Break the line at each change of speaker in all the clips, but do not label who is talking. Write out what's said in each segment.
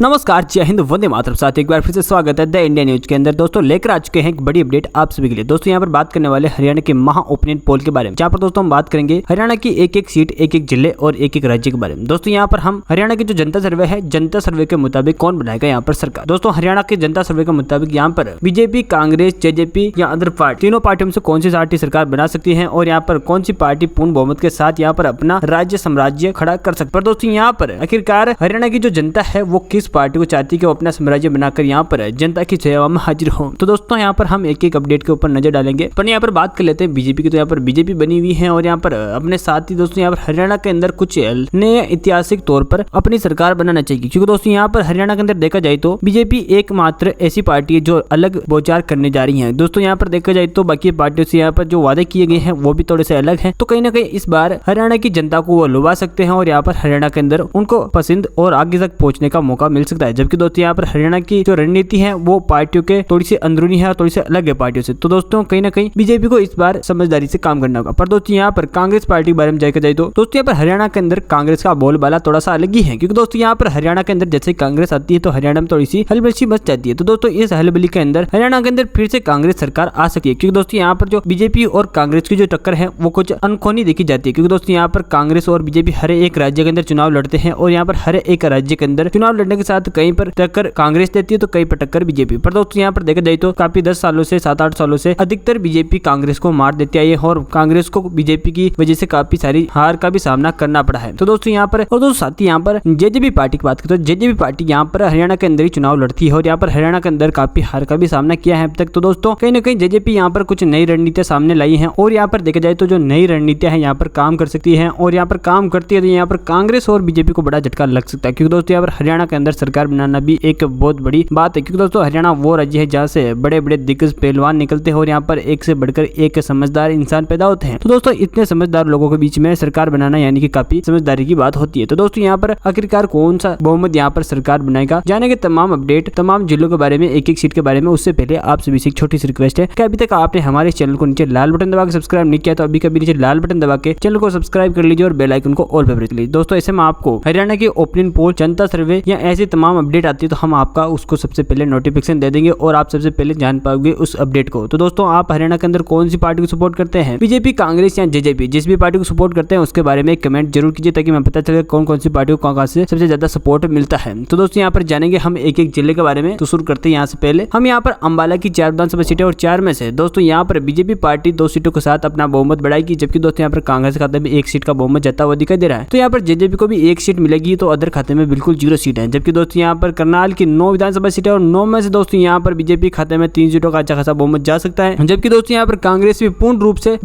नमस्कार, जय हिंद, वंदे मातरम। साथ एक बार फिर से स्वागत है द इंडिया न्यूज के अंदर। दोस्तों लेकर आ चुके हैं एक बड़ी अपडेट आप सभी के लिए। दोस्तों यहाँ पर बात करने वाले हरियाणा के महा ओपिनियन पोल के बारे में, जहाँ पर दोस्तों हम बात करेंगे हरियाणा की एक एक सीट, एक एक जिले और एक एक राज्य के बारे में। दोस्तों यहाँ पर हम हरियाणा की जो जनता सर्वे है, जनता सर्वे के मुताबिक कौन बनाएगा यहाँ पर सरकार। दोस्तों हरियाणा के जनता सर्वे के मुताबिक यहाँ पर बीजेपी, कांग्रेस, जेजेपी या अदर पार्टी, तीनों पार्टियों में से कौन सी पार्टी सरकार बना सकती है और यहाँ पर कौन सी पार्टी पूर्ण बहुमत के साथ यहाँ पर अपना राज्य साम्राज्य खड़ा कर सकती है। दोस्तों यहाँ पर आखिरकार हरियाणा की जो जनता है वो किस पार्टी को चाहती है कि वो अपना साम्राज्य बनाकर यहाँ पर जनता की सेवा में हाजिर हो। तो दोस्तों यहाँ पर हम एक एक अपडेट के ऊपर नजर डालेंगे। पर यहाँ पर बात कर लेते हैं बीजेपी की। तो यहाँ पर बीजेपी बनी हुई है और यहाँ पर अपने साथ ही दोस्तों यहाँ पर हरियाणा के अंदर कुछ नए ऐतिहासिक तौर पर अपनी सरकार बनाना चाहिए, क्योंकि दोस्तों यहाँ पर हरियाणा के अंदर देखा जाए तो बीजेपी एकमात्र ऐसी पार्टी है जो अलग बोचार करने जा रही है। दोस्तों यहाँ पर देखा जाए तो बाकी पार्टियों से यहाँ पर जो वादे किए गए हैं वो भी थोड़े से अलग है। तो कहीं ना कहीं इस बार हरियाणा की जनता को वो लुभा सकते हैं और यहाँ पर हरियाणा के अंदर उनको पसंद और आगे तक पहुंचने का मौका मिल सकता है। जबकि दोस्तों यहाँ पर हरियाणा की जो रणनीति है वो पार्टियों के थोड़ी सी अंदरूनी है और थोड़ी सी अलग है पार्टियों से। तो दोस्तों कहीं ना कहीं बीजेपी को इस बार समझदारी से काम करना होगा। पर दोस्तों यहाँ पर कांग्रेस पार्टी के बारे में देखा जाए तो दोस्तों यहाँ पर हरियाणा के अंदर कांग्रेस का बोलबाला थोड़ा सा अलग ही है, क्योंकि दोस्तों यहाँ पर हरियाणा के अंदर जैसे कांग्रेस आती है तो हरियाणा में थोड़ी सी हलबली मच जाती है। तो दोस्तों इस हलबली के अंदर हरियाणा के अंदर फिर से कांग्रेस सरकार आ सकती है, क्योंकि दोस्तों यहाँ पर जो बीजेपी और कांग्रेस की जो टक्कर है वो कुछ अनहोनी देखी जाती है। क्योंकि दोस्तों यहाँ पर कांग्रेस और बीजेपी हर एक राज्य के अंदर चुनाव लड़ते हैं और यहाँ पर हर एक राज्य के अंदर चुनाव लड़ने के साथ कहीं पर टक्कर कांग्रेस देती है तो कहीं पर टक्कर बीजेपी। पर दोस्तों यहाँ पर देखा जाए तो काफी 10 सालों से 7-8 सालों से अधिकतर बीजेपी कांग्रेस को मार देती आई है और कांग्रेस को बीजेपी की वजह से काफी सारी हार का भी सामना करना पड़ा है। तो दोस्तों यहाँ पर और दोस्तों साथ ही यहाँ पर जेजेपी पार्टी की बात करें तो जेजेपी पार्टी यहाँ पर हरियाणा के अंदर ही चुनाव लड़ती है और यहाँ पर हरियाणा के अंदर काफी हार का भी सामना किया है अब तक। तो दोस्तों कहीं ना कहीं जेजेपी यहाँ पर कुछ नई रणनीतियां सामने लाई है और यहाँ पर देखा जाए तो जो नई रणनीतियां हैं यहाँ पर काम कर सकती है और यहाँ पर काम करती है तो यहाँ पर कांग्रेस और बीजेपी को बड़ा झटका लग सकता है। क्योंकि दोस्तों यहाँ पर हरियाणा के अंदर सरकार बनाना भी एक बहुत बड़ी बात है, क्योंकि दोस्तों हरियाणा वो राज्य है जहाँ से बड़े बड़े दिग्गज पहलवान निकलते हैं और यहाँ पर एक से बढ़कर एक समझदार इंसान पैदा होते हैं। तो दोस्तों इतने समझदार लोगों के बीच में सरकार बनाना यानी कि काफी समझदारी की बात होती है। तो दोस्तों यहाँ पर आखिरकार कौन सा बहुमत यहाँ पर सरकार बनाएगा, जाने के तमाम अपडेट, तमाम जिलों के बारे में, एक एक सीट के बारे में, उससे पहले आप सभी से एक छोटी सी रिक्वेस्ट है कि अभी तक आपने हमारे चैनल को नीचे लाल बटन दबा के सब्सक्राइब नहीं किया तो अभी कभी नीचे लाल बटन दबा के चैनल को सब्सक्राइब कर लीजिए और बेल आइकन को ऑल पे प्रेस कर लीजिए। दोस्तों ऐसे में आपको हरियाणा के ओपिनियन पोल, जनता सर्वे या ऐसी तमाम अपडेट आती है तो हम आपका उसको सबसे पहले नोटिफिकेशन दे देंगे और आप सबसे पहले जान पाओगे उस अपडेट को। तो दोस्तों आप हरियाणा के अंदर कौन सी पार्टी को सपोर्ट करते हैं, बीजेपी, कांग्रेस या जेजेपी, जिस भी पार्टी को सपोर्ट करते हैं उसके बारे में कमेंट जरूर कीजिए ताकि मैं पता चले कौन कौन सी पार्टी को कहां से सबसे ज्यादा सपोर्ट मिलता है। तो दोस्तों यहाँ पर जानेंगे हम एक एक जिले के बारे में। तो शुरू करते हैं यहाँ से पहले हम यहाँ पर अंबाला की 4 विधानसभा सीटें और 4 में से दोस्तों यहाँ पर बीजेपी पार्टी 2 सीटों के साथ अपना बहुमत बढ़ाएगी, जबकि दोस्तों यहाँ पर कांग्रेस खाते में 1 सीट का बहुमत जाता हुआ दिखाई दे रहा है। तो यहाँ पर जेजेपी को भी 1 सीट मिलेगी तो अदर खाते में बिल्कुल 0 सीट है। जबकि दोस्तों यहाँ पर करनाल की 9 विधानसभा सीटें और 9 में से दोस्तों यहाँ पर बीजेपी खाते में 3 सीटों का अच्छा खासा बहुमत जा सकता है। जबकि दोस्तों यहाँ पर कांग्रेस भी पूर्ण रूप से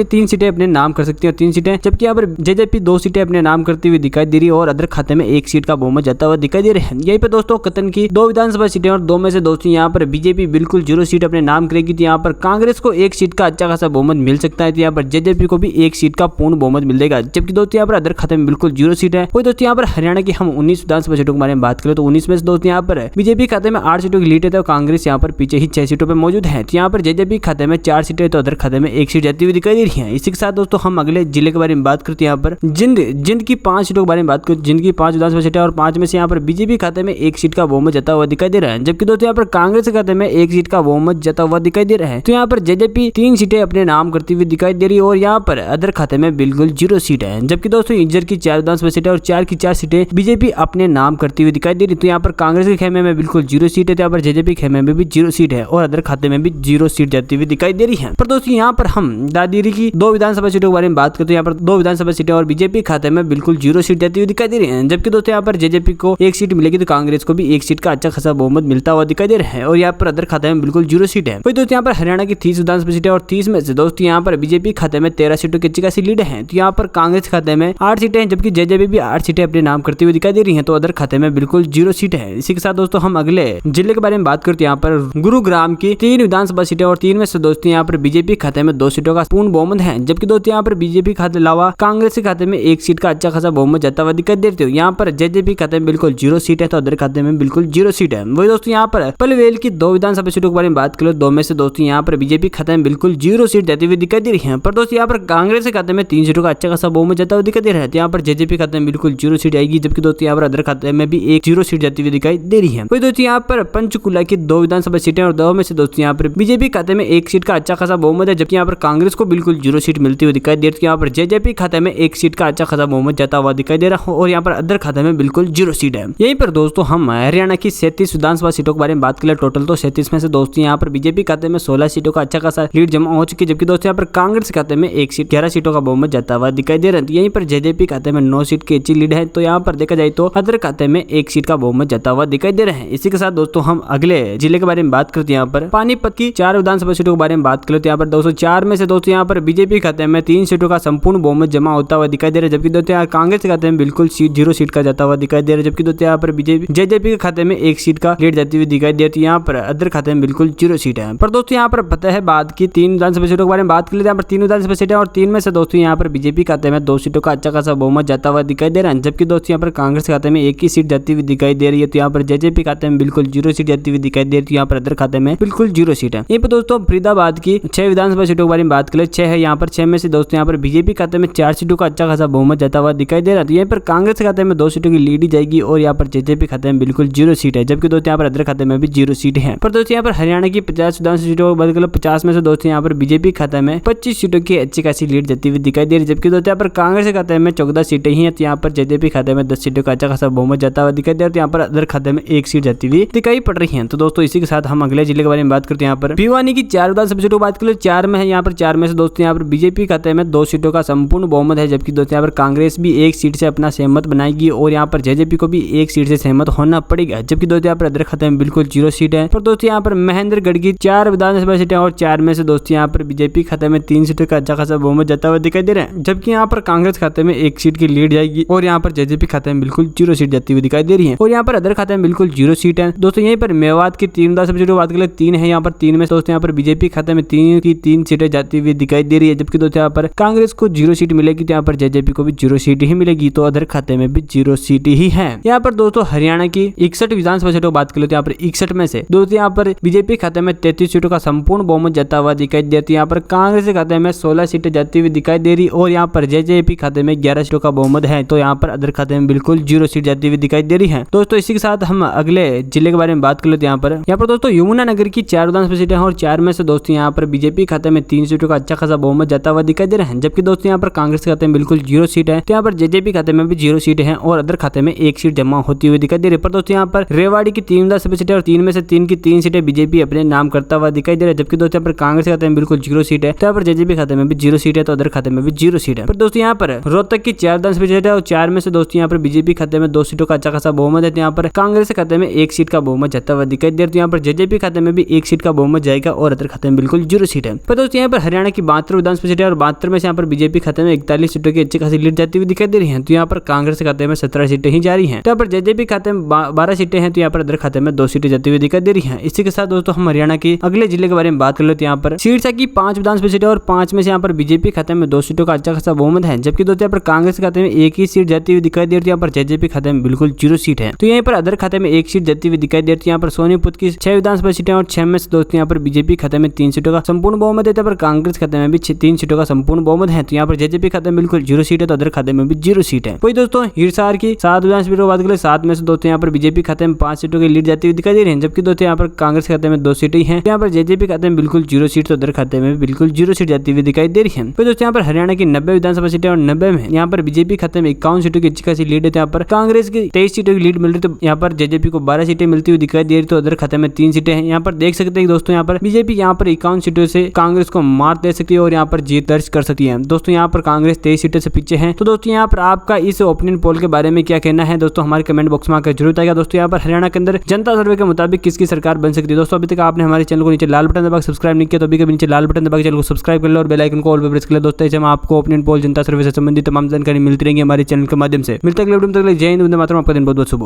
3 सीटें अपने नाम कर सकती है, 3 सीटें, जबकि यहाँ पर जेजेपी 2 सीटें अपने नाम करती हुई दिखाई दे रही है और अदर खाते में 1 सीट का बहुमत जाता हुआ दिखाई दे रहे हैं। यहीं पे दोस्तों कतन की 2 विधानसभा सीटें और 2 में से दोस्तों यहाँ पर बीजेपी बिल्कुल 0 सीट अपने नाम करेगी तो यहाँ पर कांग्रेस को 1 सीट का अच्छा खासा बहुमत मिल सकता है। तो यहाँ पर जेजेपी को भी 1 सीट का पूर्ण बहुमत मिलेगा, जबकि दोस्तों यहाँ पर अदर खाते में बिल्कुल 0 सीट है। वही दोस्तों यहाँ पर हरियाणा की हम 19 विधानसभा सीटों के बारे में बात करें तो 19 में से दोस्तों यहाँ पर बीजेपी खाते में 8 सीटों की लीड है तो कांग्रेस यहाँ पर पीछे ही 6 सीटों पर मौजूद है। तो यहाँ पर जेजेपी खाते में 4 सीटें तो अदर खाते में 1 सीट जाती हुई दिखाई दे रही है। इसी के साथ दोस्तों हम अगले जिले के बारे में बात करते हैं। यहाँ पर जिंद की 5 सीटों के बारे में बात करें, जिंद की 5 विधानसभा सीटें और 5 में से यहाँ पर बीजेपी खाते में 1 सीट का बहुमत जाता हुआ दिखाई दे रहा है। जबकि दोस्तों यहाँ पर कांग्रेस खाते में 1 सीट का बहुमत जाता हुआ दिखाई दे रहा है। तो यहाँ पर जेजेपी 3 सीटें अपने नाम करती हुई दिखाई दे रही है और यहाँ पर अदर खाते में बिल्कुल 0 सीट है। जबकि दोस्तों इंजर की 4 विधानसभा सीटें और 4 की 4 सीटें बीजेपी अपने नाम करती हुई दिखाई दे रही। तो यहाँ पर कांग्रेस के खेमे में बिल्कुल 0 सीट है, तो यहाँ पर जेजेपी खेमे में भी 0 सीट है और अदर खाते में भी 0 सीट जाती हुई दिखाई दे रही है। पर दोस्तों यहाँ पर हम दादरी की 2 विधानसभा सीटों के बारे में बात करते हैं। यहाँ पर 2 विधानसभा सीटें और बीजेपी खाते में बिल्कुल 0 सीट जाती हुई दिखाई दे रही है। जबकि दोस्तों यहाँ पर जेजेपी को 1 सीट मिलेगी तो कांग्रेस को भी 1 सीट का अच्छा खासा बहुमत मिलता हुआ दिखाई दे रहा है और यहाँ पर अदर खाते में बिल्कुल 0 सीट है। वही दोस्तों यहाँ पर हरियाणा की 30 विधानसभा सीटें और 30 में से दोस्तों यहाँ पर बीजेपी खाते में 13 सीटों की अच्छी खासी लीड है। तो यहाँ पर कांग्रेस खाते में 8 सीटें हैं, जबकि जेजेपी भी 8 सीटें अपने नाम करती हुई दिखाई दे रही है तो अदर खाते में बिल्कुल 0 सीट है। इसी के साथ दोस्तों हम अगले जिले के बारे में बात करते हैं। यहाँ पर गुरुग्राम की 3 विधानसभा सीटें और 3 में से दोस्तों यहाँ पर बीजेपी खाते में 2 सीटों का पूर्ण बहुमत है। जबकि दोस्तों यहाँ पर बीजेपी खाते अलावा कांग्रेस के खाते में 1 सीट का अच्छा खासा बहुमत जाता हुआ दिखाई देते हो। यहाँ पर जेजेपी खाते में बिल्कुल 0 सीट है तो अदर खाते में बिल्कुल 0 सीट है। वही दोस्तों यहाँ पर पलवेल की 2 विधानसभा सीटों के बारे में बात करें, 2 में से दोस्तों यहाँ पर बीजेपी खाते में बिल्कुल 0 सीट जाती हुई दिखाई दे रही है। पर दोस्तों यहाँ पर कांग्रेस के खाते में 3 सीटों का अच्छा खासा बहुमत जाता हुआ दिखाई दे रहा है। यहाँ पर जेजेपी खाते में बिल्कुल 0 सीट आएगी, जबकि दोस्तों यहाँ पर अदर खाते में भी जीरो सीट जाती हुई दिखाई दे रही है। वही दोस्तों यहाँ पर पंचकुला की 2 विधानसभा सीटें और 2 में से दोस्तों यहाँ पर बीजेपी खाते में 1 सीट का अच्छा खासा बहुमत है, जबकि यहाँ पर कांग्रेस को बिल्कुल 0 सीट मिलती हुई दिखाई दे रही है। यहाँ पर जेजेपी खाते में 1 सीट का अच्छा खासा बहुमत जाता हुआ दिखाई दे रहा है और यहाँ पर अदर खाते में बिल्कुल 0 सीट है। यहीं पर दोस्तों हम हरियाणा की 37 विधानसभा सीटों के बारे में बात करें, टोटल तो 37 में से दोस्तों यहाँ पर बीजेपी खाते में 16 सीटों का अच्छा खासा लीड जमा हो चुकी है, जबकि दोस्तों यहाँ पर कांग्रेस खाते में 1 सीट 11 सीटों का बहुमत जाता हुआ दिखाई दे रहा है। यहीं पर जेजेपी खाते में 9 सीट की अच्छी लीड है, तो यहाँ पर देखा जाए तो अदर खाते में 1 सीट का बहुमत जाता हुआ दिखाई दे रहे हैं। इसी के साथ दोस्तों हम अगले जिले के बारे में बात करते हैं। यहाँ पर पानीपत की 4 विधानसभा सीटों के बारे में बात करें तो यहाँ पर 204 में से दोस्तों यहाँ पर बीजेपी खाते में 3 सीटों का संपूर्ण बहुमत जमा होता हुआ दिखाई दे रहा है, जबकि दोस्तों यहाँ कांग्रेस खाते में बिल्कुल 0 सीट का जाता हुआ दिखाई दे रहा है, जबकि दोस्तों यहाँ पर जेजेपी के खाते में 1 सीट का लीड जाती हुई दिखाई दे रही है। यहाँ पर अदर खाते में बिल्कुल 0 सीट है। पर दोस्तों यहाँ पर पता है बात की 3 विधानसभा सीटों के बारे में बात कर लेते हैं। यहाँ पर 3 विधानसभा सीटें और 3 में से दोस्तों यहाँ पर बीजेपी खाते में 2 सीटों का अच्छा खासा बहुमत जाता हुआ दिखाई दे रहा है, जबकि दोस्तों यहाँ पर कांग्रेस खाते में 1 ही सीट जाती हुई दिखाई दे रही है। तो यहाँ पर जेजेपी खाते में बिल्कुल 0 सीट जाती हुई दिखाई दे रही है, यहाँ पर अदर खाते में बिल्कुल 0 सीट है। यहीं पर दोस्तों फरीदाबाद की 6 विधानसभा सीटों के बारे में बात करें, 6 है यहाँ पर, 6 में से दोस्तों यहाँ पर बीजेपी खाते में 4 सीटों का अच्छा खासा बहुमत जाता हुआ दिखाई दे रहा है। यहाँ पर कांग्रेस खाते में 2 सीटों की लीड ही जाएगी और यहाँ पर जेजेपी खाते में बिल्कुल 0 सीट है, जबकि दोस्तों यहाँ पर अदर खाते में भी 0 सीट है। पर दोस्तों यहाँ पर हरियाणा की 50 विधानसभा सीटों को बात करें, 50 में से दोस्तों यहाँ पर बीजेपी खाते में 25 सीटों की अच्छी खासी लीड जाती हुई दिखाई दे रही है, जबकि दोस्तों यहाँ पर कांग्रेस खाते में 14 सीटें ही है। तो यहाँ पर जेजेपी खाते में 10 सीटों का अच्छा खासा बहुमत जाता हुआ दिखाई दे रहा है। तो यहाँ पर अदर खाते में 1 सीट जाती हुई दिखाई पड़ रही है। तो दोस्तों इसी के साथ हम अगले जिले के बारे में बात करते हैं। यहाँ पर भिवानी की 4 विधानसभा सीटों की बात करें, 4 में है यहाँ पर, 4 में से दोस्तों यहाँ पर बीजेपी खाते में 2 सीटों का संपूर्ण बहुमत है, जबकि दोस्तों यहाँ पर कांग्रेस भी 1 सीट से अपना सहमत बनाएगी और यहाँ पर जेजेपी को भी 1 सीट से सहमत होना पड़ेगा, जबकि दोस्तों यहाँ पर अदर खाते में बिल्कुल 0 सीट है। पर दोस्तों यहाँ पर महेंद्रगढ़ की 4 विधानसभा सीटें और 4 में से दोस्तों यहाँ पर बीजेपी खाते में 3 सीटों का अच्छा खासा बहुमत जाता हुआ दिखाई दे रहा है, जबकि यहाँ पर कांग्रेस खाते में 1 सीट की लीड जाएगी और यहाँ पर जेजेपी खाते में बिल्कुल 0 सीट जाती हुई दिखाई दे रही है और यहाँ पर अदर खाते में बिल्कुल 0 सीट है। दोस्तों यहीं पर मेवात की 3 विधानसभा सीटों की बात करें, 3 है यहाँ पर, 3 में दोस्तों यहाँ पर बीजेपी खाते में 3 सीटें जाती हुई दिखाई दे रही है, जबकि दोस्तों यहाँ पर कांग्रेस को 0 सीट मिलेगी, तो यहाँ पर जेजेपी को भी 0 सीट ही मिलेगी, तो अदर खाते में भी 0 सीट ही है। यहाँ पर दोस्तों हरियाणा की 61 विधानसभा सीटों की बात करें तो यहाँ पर 61 में से दोस्तों यहाँ पर बीजेपी खाते में 33 सीटों का संपूर्ण बहुमत जाता हुआ दिखाई देती है। यहाँ पर कांग्रेस के खाते में 16 सीटें जाती हुई दिखाई दे रही और यहाँ पर जेजेपी खाते में 11 सीटों का बहुमत है, तो यहाँ पर अदर खाते में बिल्कुल 0 सीट जाती हुई दिखाई दे रही है। दोस्तों इसी के साथ हम अगले जिले के बारे में बात कर लेते हैं। यहाँ पर दोस्तों यमुनानगर की 4 विधानसभा सीटें और 4 में से दोस्तों यहाँ पर बीजेपी खाते में 3 सीटों का अच्छा खासा बहुमत जाता हुआ दिखाई दे रहा है, जबकि दोस्तों यहाँ पर कांग्रेस खाते में बिल्कुल 0 सीट है, तो यहाँ पर जेजेपी खाते में भी 0 सीट है और अदर खाते में 1 सीट जमा होती हुई दिखाई दे रही है। पर दोस्तों यहाँ पर रेवाड़ी की 3 विधानसभा सीटें और 3 में से 3 की 3 सीटें बीजेपी अपने नाम करता हुआ दिखाई दे रहा है, जबकि दोस्तों यहाँ पर कांग्रेस खाते में बिल्कुल 0 सीट है, तो यहाँ पर जेजेपी खाते में भी 0 सीट है, तो अदर खाते में भी 0 सीट है। पर दोस्तों यहाँ पर रोहतक की 4 विधानसभा सीटें और 4 में से दोस्तों यहाँ पर बीजेपी खाते में 2 सीटों का अच्छा खासा बहुमत है, तो यहाँ पर कांग्रेस खाते में 1 सीट का बहुमत जाता हुआ दिखाई दे रहा है, तो यहाँ पर जेजेपी खाते में भी 1 सीट का बहुमत जाएगा और अदर खाते में बिल्कुल 0 सीट है। पर दोस्तों यहाँ पर हरियाणा की 72 विधानसभा सीटें और 72 में से यहाँ पर बीजेपी खाते में 41 सीटों की अच्छी खासी लीड जाती हुई दिखाई दे रही है, तो यहाँ पर कांग्रेस खाते में 17 सीटें ही जारी हैं, तो यहाँ पर जेजेपी खाते में 12 सीटें हैं, तो यहाँ पर अदर खाते में 2 सीटें जाती हुई दिखाई दे रही है। इसी के साथ दोस्तों हम हरियाणा के अगले जिले के बारे में बात कर लेते हैं। यहाँ पर सिरसा की 5 विधानसभा सीटें और 5 में से यहाँ पर बीजेपी खाते में 2 सीटों का अच्छा खासा बहुमत है, जबकि दोस्तों यहाँ पर कांग्रेस खाते में 1 ही सीट जाती हुई दिखाई दे रही है, यहाँ पर जेजेपी खाते में बिल्कुल 0 सीट है, तो यहाँ पर अदर खाते में 1 सीट जाती हुई दिखाई दे रही है। यहाँ पर सोनीपत की 6 विधानसभा सीटें और 6 में से दोस्तों यहाँ पर बीजेपी खाते में 3 सीटों का संपूर्ण बहुमत है, पर कांग्रेस खाते में भी 3 सीटों का संपूर्ण बहुमत है, तो यहाँ पर जेजेपी खाते में बिल्कुल 0 सीट है, तो अदर खाते में भी 0 सीट है। वही दोस्तों हिसार की 7 विधानसभा सीटों की बात करें, 7 में से दोस्तों यहाँ पर बीजेपी खाते में 5 सीटों की लीड जाती हुई दिखाई दे रही है, जबकि दोस्तों यहाँ पर कांग्रेस खाते में 2 सीटें हैं, यहाँ पर जेजेपी खाते में बिल्कुल 0 सीट, तो अदर खाते में बिल्कुल 0 सीट जाती हुई दिखाई दे रही है। फिर दोस्तों यहाँ पर हरियाणा की 90 विधानसभा सीटें और 90 में यहाँ पर बीजेपी खाते में 51 सीटों की अच्छी खासी लीड है, यहाँ पर कांग्रेस की 23 सीटों की लीड मिल रही, तो यहाँ पर जेजेपी को 12 सीटें मिलती हुई दिखाई दे रही, तो अदर खाते में 3 सीटें हैं। यहाँ पर देख सकते हैं दोस्तों यहाँ पर बीजेपी यहाँ पर 51 सीटों से कांग्रेस को मार दे सकती है और यहाँ पर जीत दर्ज कर सकती है। दोस्तों यहाँ पर कांग्रेस 23 सीटों से पीछे है। तो दोस्तों यहाँ पर आपका इस ओपिनियन पोल के बारे में क्या कहना है दोस्तों, हमारे कमेंट बॉक्स में आकर जरूर आएगा। दोस्तों यहाँ पर हरियाणा के अंदर जनता सर्वे के मुताबिक किसकी सरकार बन सकती है। दोस्तों अभी तक आपने हमारे चैनल को नीचे लाल बटन दबा सब्सक्राइब नहीं किया तो अभी कभी नीचे लाल बटन दबा चैनल को सब्सक्राइब कर लो और बेल आइकन को ऑल पे प्रेस कर लो। दोस्तों इससे आपको ओपिनियन पोल जनता सर्वे से संबंधित तमाम जानकारी मिलती रहेंगे हमारे चैनल के माध्यम से। मिलते अगले वीडियो में, जय हिंद, वंदे मातरम। आपका दिन बहुत बहुत शुभ हो।